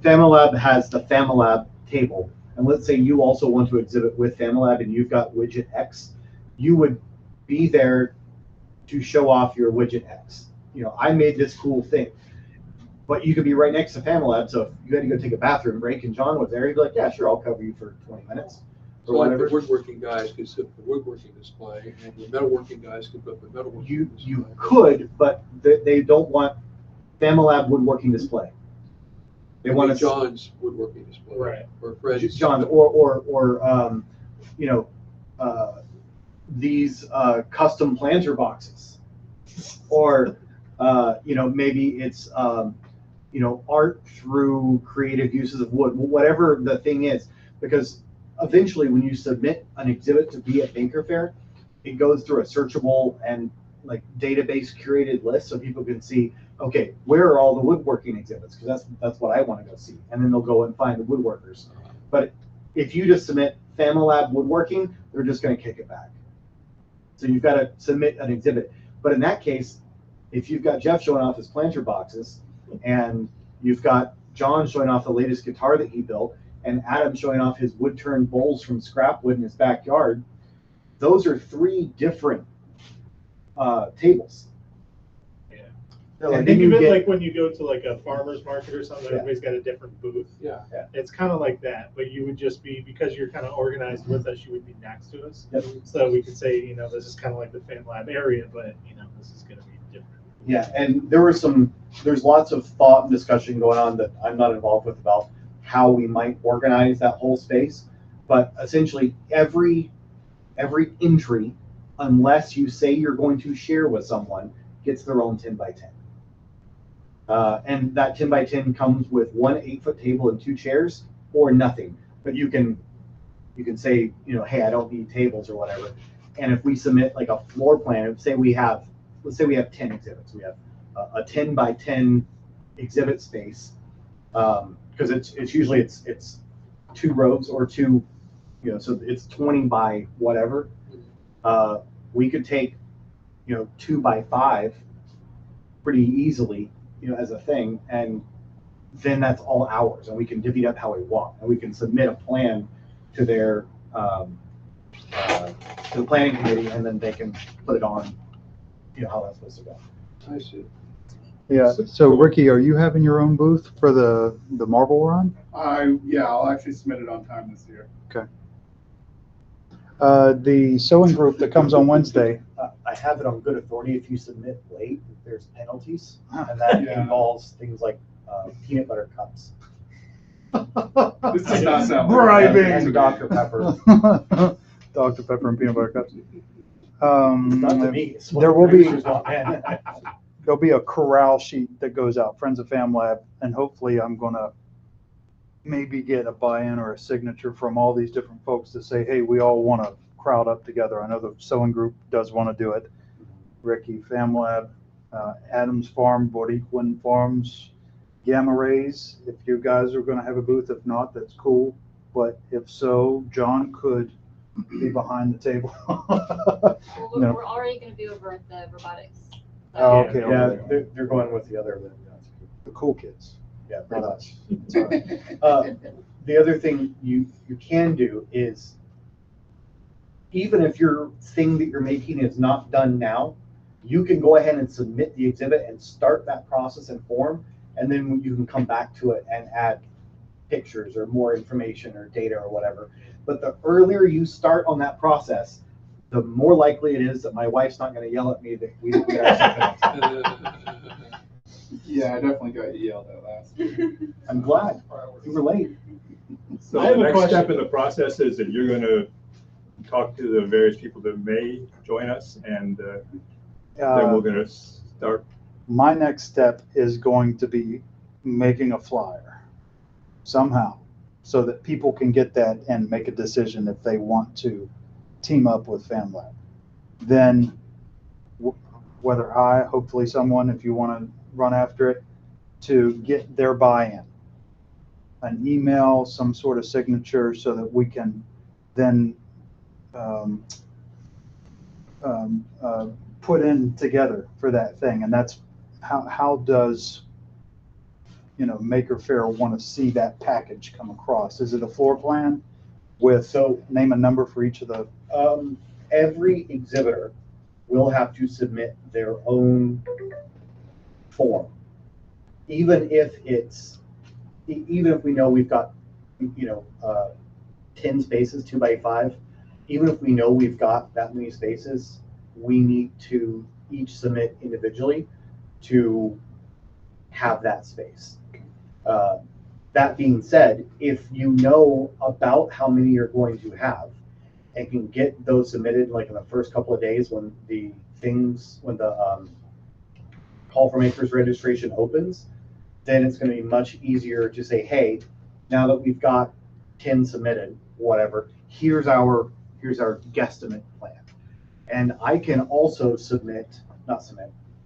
Speaker 5: FamiLAB has the FamiLAB table, and let's say you also want to exhibit with FamiLAB and you've got widget X, you would be there to show off your widget X. You know, I made this cool thing, but you could be right next to FamiLAB, so if you had to go take a bathroom break and John was there, he'd be like, yeah, sure, I'll cover you for 20 minutes.
Speaker 6: So like the woodworking guys could sit for the woodworking display, and the metalworking guys could put the metalworking
Speaker 5: You
Speaker 6: display.
Speaker 5: could, but they don't want FamiLAB woodworking display. They want to
Speaker 6: John's woodworking display.
Speaker 2: Right.
Speaker 6: Or Fred's.
Speaker 5: John, or you know, these custom planter boxes, or you know, maybe it's you know, art through creative uses of wood, whatever the thing is, because eventually when you submit an exhibit to be at Banker Fair, it goes through a searchable and like database curated list so people can see, okay, where are all the woodworking exhibits? Because that's what I want to go see. And then they'll go and find the woodworkers. But if you just submit FamiLAB woodworking, they're just going to kick it back. So you've got to submit an exhibit. But in that case, if you've got Jeff showing off his planter boxes, and you've got John showing off the latest guitar that he built, and Adam showing off his wood-turned bowls from scrap wood in his backyard, those are three different tables.
Speaker 2: Yeah.
Speaker 5: So
Speaker 2: I
Speaker 5: and
Speaker 2: think
Speaker 5: then
Speaker 2: of
Speaker 5: you
Speaker 2: it
Speaker 5: get,
Speaker 2: like when you go to like a farmer's market or something,
Speaker 5: Yeah.
Speaker 2: everybody's got a different booth.
Speaker 6: Yeah.
Speaker 2: It's kind of like that, but you would just be, because you're kind of organized with us, you would be next to us.
Speaker 5: Yep.
Speaker 2: So we could say, you know, this is kind of like the FamiLAB area, but you know, this is going to be different.
Speaker 5: yeah, and there's lots of thought and discussion going on that I'm not involved with about how we might organize that whole space. But essentially every entry, unless you say you're going to share with someone, gets their own 10x10. And that 10x10 comes with one 8-foot table and 2 chairs, or nothing. But you can say, you know, hey, I don't need tables or whatever. And if we submit like a floor plan, let's say we have 10 exhibits. We have a 10x10 exhibit space, because it's usually it's 2 rows or 2, you know, so it's 20 by whatever. We could take, you know, 2x5 pretty easily, you know, as a thing, and then that's all ours, and we can divvy it up how we want, and we can submit a plan to their to the planning committee, and then they can put it on, you know, how that's supposed to go.
Speaker 6: I see.
Speaker 1: Yeah, so Ricky, are you having your own booth for the marble run?
Speaker 4: Yeah, I'll actually submit it on time this year.
Speaker 1: Okay. The sewing group that comes on Wednesday,
Speaker 5: I have it on good authority. If you submit late, there's penalties, and that
Speaker 4: Yeah.
Speaker 5: involves things like peanut butter cups
Speaker 4: This does not sound
Speaker 1: Bribing.
Speaker 5: and Dr. Pepper.
Speaker 1: Dr. Pepper and peanut butter cups.
Speaker 5: Not to me. it's what
Speaker 1: There
Speaker 5: the
Speaker 1: will be-
Speaker 5: producers want, man.
Speaker 1: There'll be a corral sheet that goes out, Friends of FamiLAB, and hopefully I'm gonna maybe get a buy-in or a signature from all these different folks to say, hey, we all want to crowd up together. I know the sewing group does want to do it. Ricky, FamiLAB, Adams Farm, Boricuan Farms, Gamma Rays. If you guys are going to have a booth, if not, that's cool. But if so, John could be behind the table.
Speaker 8: Well,
Speaker 1: No.
Speaker 8: we're already gonna be over at the robotics.
Speaker 1: Oh, okay.
Speaker 5: Yeah, they're going with the other event.
Speaker 1: The cool kids.
Speaker 5: Yeah, pretty much. It's all right. The other thing you can do is, even if your thing that you're making is not done now, you can go ahead and submit the exhibit and start that process in form, and then you can come back to it and add pictures or more information or data or whatever. But the earlier you start on that process, the more likely it is that my wife's not going to yell at me that we didn't get our stuff in.
Speaker 4: Yeah, I definitely got yelled at last week.
Speaker 5: I'm glad you were late.
Speaker 7: So
Speaker 2: I have
Speaker 7: the
Speaker 2: a
Speaker 7: next step
Speaker 2: question.
Speaker 7: in the process is that you're going to talk to the various people that may join us, and then we're going to start.
Speaker 1: My next step is going to be making a flyer somehow. so that people can get that and make a decision if they want to team up with FamiLAB. Then whether hopefully someone, if you want to run after it, to get their buy-in, an email, some sort of signature, so that we can then put in together for that thing. And that's how does, you know, Maker Faire want to see that package come across? Is it a floor plan with name and number for each of the?
Speaker 5: Every exhibitor will have to submit their own form, even if we know we've got, you know, 10 spaces, 2x5. Even if we know we've got that many spaces, we need to each submit individually to have that space. That being said, if you know about how many you're going to have and can get those submitted like in the first couple of days when the call for makers registration opens, then it's going to be much easier to say, hey, now that we've got 10 submitted, whatever, here's our guesstimate plan. And I can also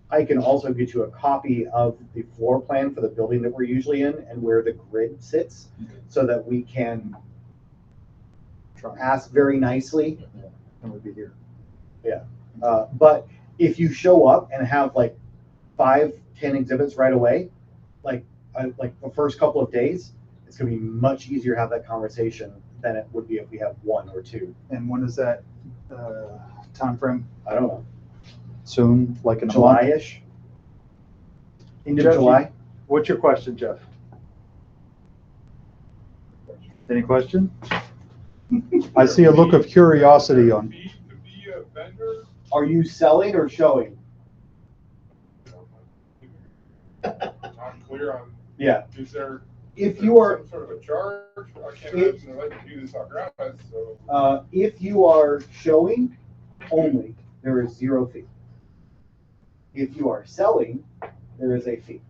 Speaker 5: I can also get you a copy of the floor plan for the building that we're usually in and where the grid sits, so that we can ask very nicely.
Speaker 1: And we'll be here.
Speaker 5: Yeah. But if you show up and have like 5-10 exhibits right away, like the first couple of days, it's going to be much easier to have that conversation than it would be if we have 1 or 2.
Speaker 1: And when is that time frame?
Speaker 5: I don't know.
Speaker 1: Soon, like in
Speaker 5: July-ish? End of
Speaker 1: Jeff,
Speaker 5: July?
Speaker 1: What's your question, Jeff? Any question? I see a look of curiosity on.
Speaker 5: Are you selling or showing?
Speaker 11: I'm clear on.
Speaker 5: Yeah.
Speaker 11: Is there?
Speaker 5: If you are
Speaker 11: some sort of a charge, I can't imagine they're letting you do this on gratis. So.
Speaker 5: If you are showing only, there is 0 fee. If you are selling, there is a fee.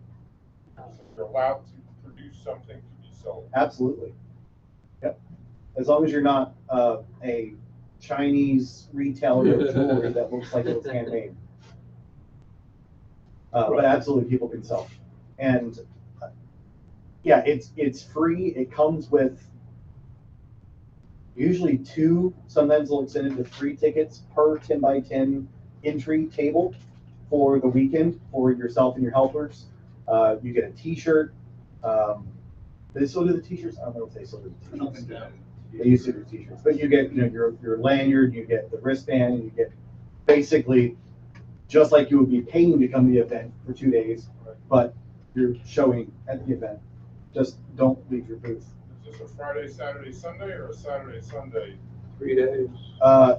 Speaker 11: You're allowed to produce something to be sold.
Speaker 5: Absolutely. Yep. As long as you're not a Chinese retailer of jewelry that looks like it was handmade. But absolutely, people can sell. And yeah, it's free. It comes with usually 2, sometimes they'll extend it to 3 tickets per 10x10 entry table for the weekend for yourself and your helpers. You get a t-shirt. Do they still do the t-shirts? I don't know if they still do the t-shirts. They used to do t-shirts, but you get, you know, your lanyard, you get the wristband, and you get basically just like you would be paying to come to the event for 2 days, but you're showing at the event. Just don't leave your booth.
Speaker 11: Is this a Friday, Saturday, Sunday, or a Saturday, Sunday?
Speaker 6: 3 days.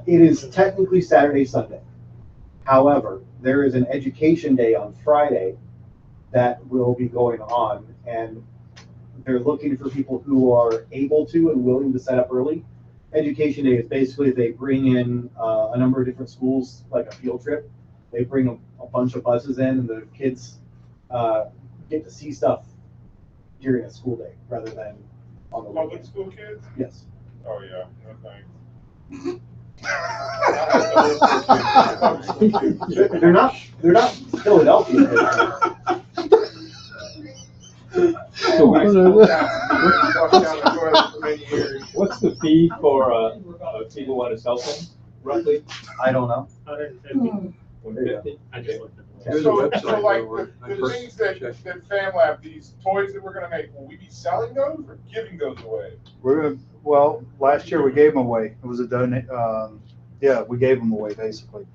Speaker 5: It is technically Saturday, Sunday. However, there is an education day on Friday that will be going on, and they're looking for people who are able to and willing to set up early. Education day is basically they bring in a number of different schools, like a field trip. They bring a bunch of buses in, and the kids get to see stuff during a school day rather than on the
Speaker 11: Public
Speaker 5: weekend.
Speaker 11: school kids?
Speaker 5: Yes.
Speaker 11: Oh, yeah, no thanks.
Speaker 5: They're not Philadelphia kids.
Speaker 12: So what's the fee for people who want to sell things, roughly?
Speaker 5: I don't know.
Speaker 2: 150.
Speaker 12: 150?
Speaker 2: I just looked at
Speaker 6: There's a
Speaker 11: So
Speaker 6: website
Speaker 11: like
Speaker 6: where I
Speaker 11: the
Speaker 6: first
Speaker 11: things that FamiLAB, these toys that we're gonna make, will we be selling those or giving those away?
Speaker 1: We're gonna. Well, last year we gave them away. It was a donate. Yeah, we gave them away basically.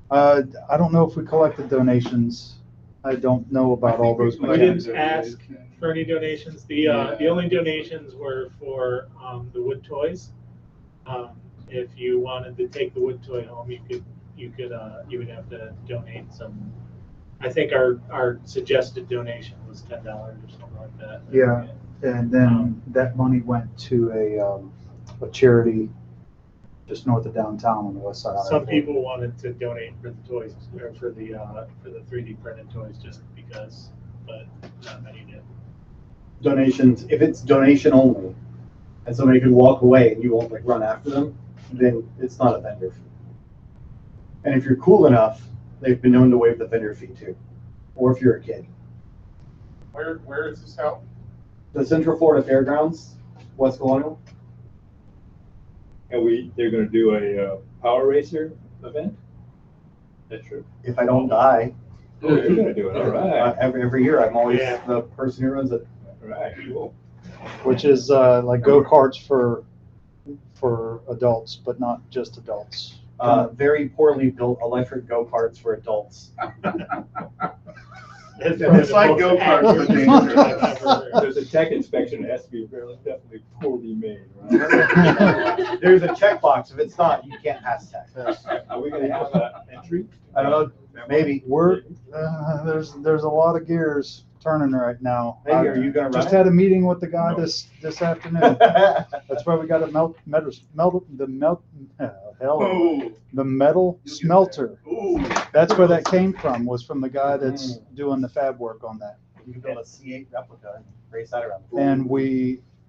Speaker 1: I don't know if we collected donations. I don't know about all those.
Speaker 2: We didn't ask for any donations. The only donations were for the wood toys. If you wanted to take the wood toy home, you would have to donate some. I think our suggested donation was $10 or something like that.
Speaker 1: Yeah, and then that money went to a charity just north of downtown on the west side.
Speaker 2: Some people wanted to donate for the toys or for the 3D printed toys just because, but not many did.
Speaker 5: Donations, if it's donation only, and somebody could walk away and you won't like run after them, then it's not a vendor fee. And if you're cool enough, they've been known to waive the vendor fee too, or if you're a kid.
Speaker 11: Where is this held?
Speaker 5: The Central Florida Fairgrounds, West Colonial.
Speaker 12: And they're gonna do a power racer event? That's true.
Speaker 5: If I don't die,
Speaker 12: Oh, you're gonna do it, all right.
Speaker 5: every year I'm always
Speaker 2: Yeah.
Speaker 5: the person who runs it.
Speaker 12: All right, cool.
Speaker 1: Which is like go-karts for adults, but not just adults.
Speaker 5: Very poorly built electric go-karts for adults.
Speaker 7: It's like go-karts, but dangerous.
Speaker 12: There's a tech inspection, it has to be definitely poorly made, right?
Speaker 5: There's a checkbox. If it's not, you can't pass test.
Speaker 12: Are we gonna have an entry?
Speaker 5: I don't know. Maybe.
Speaker 1: There's a lot of gears turning right now.
Speaker 5: Hey, are you gonna
Speaker 1: Just
Speaker 5: run it?
Speaker 1: had a meeting with the guy this afternoon. That's why we got to the metal smelter.
Speaker 7: Ooh.
Speaker 1: That's where that came from, was from the guy that's doing the fab work on that.
Speaker 5: You can build a C8 replica and race that around.
Speaker 1: And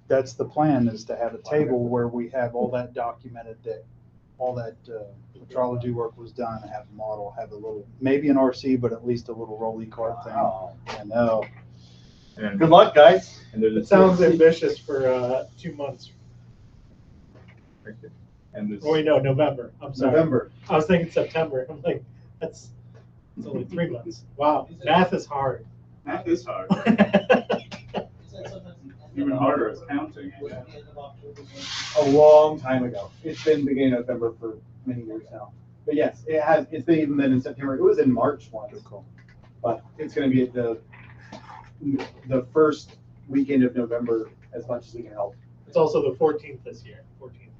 Speaker 1: that's the plan, is to have a table where we have all that documented, that all that metrology work was done, have a model, have a little, maybe an RC, but at least a little rolly cart thing.
Speaker 5: Wow.
Speaker 1: I know.
Speaker 12: And
Speaker 5: Good luck, guys.
Speaker 12: And there's a
Speaker 2: It sounds ambitious for 2 months.
Speaker 12: And this,
Speaker 2: Oh, wait, no, November. I'm sorry.
Speaker 5: November.
Speaker 2: I was thinking September. I'm like, it's only 3 months. Wow, math is hard.
Speaker 7: That is hard. Even harder is counting.
Speaker 5: A long time ago. It's been beginning of November for many years now. But yes, it's been even been in September. It was in March once. But it's gonna be at the first weekend of November as much as we can help.
Speaker 2: It's also the 14th this year. 14th.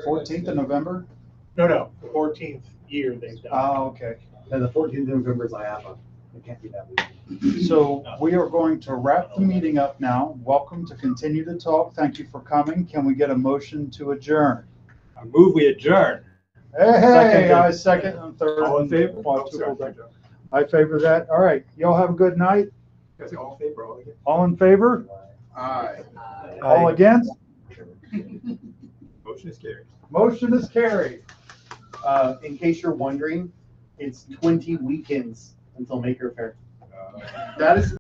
Speaker 1: 14th of November?
Speaker 2: No, the 14th year they've done.
Speaker 1: Oh, okay.
Speaker 5: And the 14th of November is IAPA. It can't be that week.
Speaker 1: So we are going to wrap the meeting up now. Welcome to Continue to Talk. Thank you for coming. Can we get a motion to adjourn?
Speaker 12: I move we adjourn.
Speaker 1: Hey, I second and third.
Speaker 12: All in favor?
Speaker 1: I favor that. All right, y'all have a good night.
Speaker 12: All in favor, all against?
Speaker 1: All in favor?
Speaker 7: Aye.
Speaker 1: All against?
Speaker 12: Motion is carried.
Speaker 1: Motion is carried.
Speaker 5: In case you're wondering, it's 20 weekends until Maker Fair. That is